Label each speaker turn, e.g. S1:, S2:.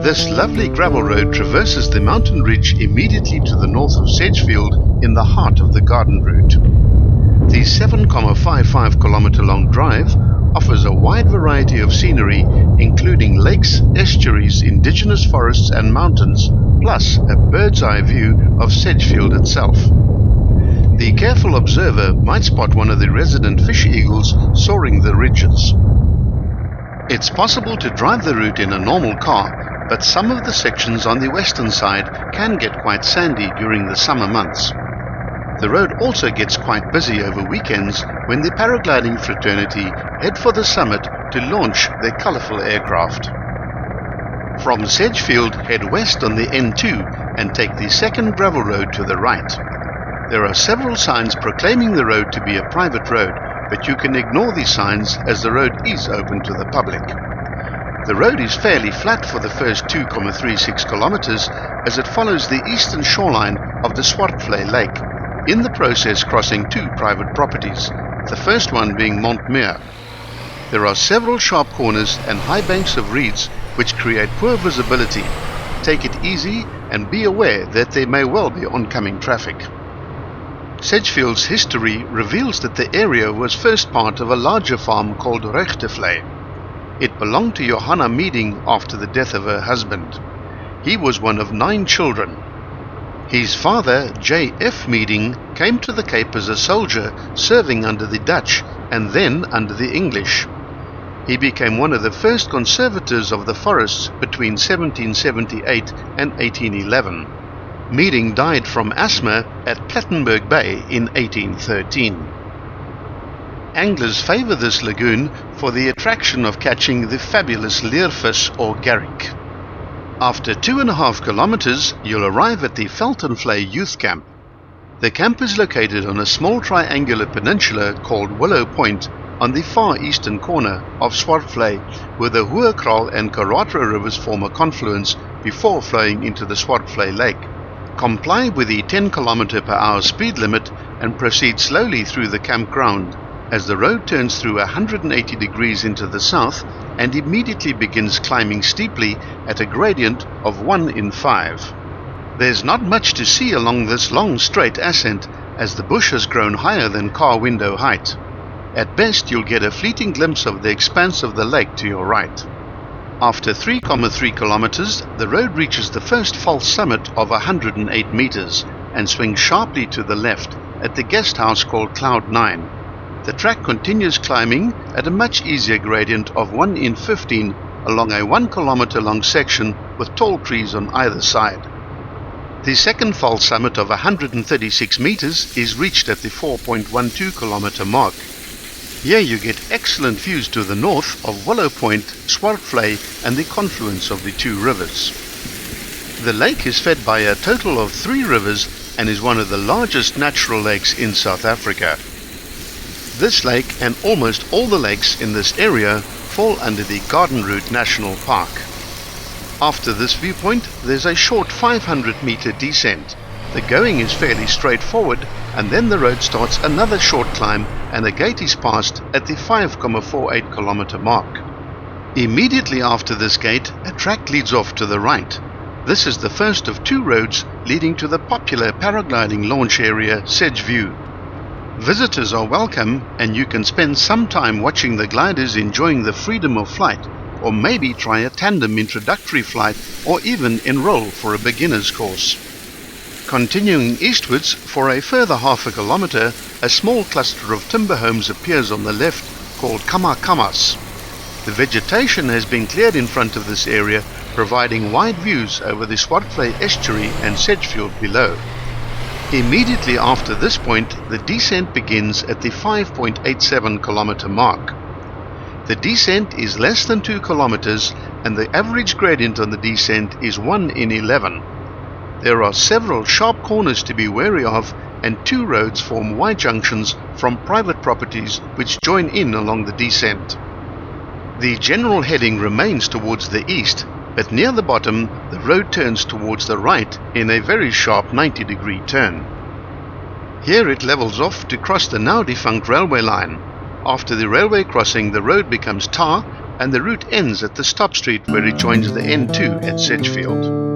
S1: This lovely gravel road traverses the mountain ridge immediately to the north of Sedgefield in the heart of the garden route. The 7.55 kilometer long drive offers a wide variety of scenery, including lakes, estuaries, indigenous forests and mountains, plus a bird's eye view of Sedgefield itself. The careful observer might spot one of the resident fish eagles soaring the ridges. It's possible to drive the route in a normal car, but some of the sections on the western side can get quite sandy during the summer months. The road also gets quite busy over weekends when the paragliding fraternity head for the summit to launch their colourful aircraft. From Sedgefield, head west on the N2 and take the second gravel road to the right. There are several signs proclaiming the road to be a private road, but you can ignore these signs as the road is open to the public. The road is fairly flat for the first 2.36 kilometers as it follows the eastern shoreline of the Swartvlei Lake, in the process crossing two private properties, the first one being Montmere. There are several sharp corners and high banks of reeds which create poor visibility. Take it easy and be aware that there may well be oncoming traffic. Sedgefield's history reveals that the area was first part of a larger farm called Rechtervlei. It belonged to Johanna Meading after the death of her husband. He was one of 9 children. His father, J.F. Meading, came to the Cape as a soldier serving under the Dutch and then under the English. He became one of the first conservators of the forests between 1778 and 1811. Meading died from asthma at Plettenberg Bay in 1813. Anglers favour this lagoon for the attraction of catching the fabulous leervis or garrick. After 2.5 kilometers, you'll arrive at the Veltenvlei Youth Camp. The camp is located on a small triangular peninsula called Willow Point on the far eastern corner of Swartvlei, where the Hoëkraal and Karatra rivers form a confluence before flowing into the Swartvlei Lake. Comply with the 10 km per hour speed limit and proceed slowly through the campground, as the road turns through 180 degrees into the south and immediately begins climbing steeply at a gradient of 1 in 5. There's not much to see along this long straight ascent, as the bush has grown higher than car window height. At best you'll get a fleeting glimpse of the expanse of the lake to your right. After 3.3 kilometers, the road reaches the first false summit of 108 meters and swings sharply to the left at the guest house called Cloud 9. The track continues climbing at a much easier gradient of 1 in 15 along a 1 kilometer long section with tall trees on either side. The second false summit of 136 meters is reached at the 4.12 kilometer mark. Here you get excellent views to the north of Willow Point, Swartvlei and the confluence of the two rivers. The lake is fed by a total of 3 rivers and is one of the largest natural lakes in South Africa. This lake and almost all the lakes in this area fall under the Garden Route National Park. After this viewpoint, there's a short 500-meter descent. The going is fairly straightforward, and then the road starts another short climb and a gate is passed at the 5.48 kilometer mark. Immediately after this gate, a track leads off to the right. This is the first of 2 roads leading to the popular paragliding launch area, Sedgeview. Visitors are welcome, and you can spend some time watching the gliders enjoying the freedom of flight, or maybe try a tandem introductory flight, or even enroll for a beginner's course. Continuing eastwards for a further ½ kilometer, a small cluster of timber homes appears on the left called Kamakamas. The vegetation has been cleared in front of this area, providing wide views over the Swartvlei estuary and Sedgefield below. Immediately after this point, the descent begins at the 5.87 kilometer mark. The descent is less than 2 kilometers and the average gradient on the descent is 1 in 11. There are several sharp corners to be wary of, and 2 roads form Y-junctions from private properties which join in along the descent. The general heading remains towards the east, but near the bottom the road turns towards the right in a very sharp 90-degree turn. Here it levels off to cross the now defunct railway line. After the railway crossing, the road becomes tar and the route ends at the stop street where it joins the N2 at Sedgefield.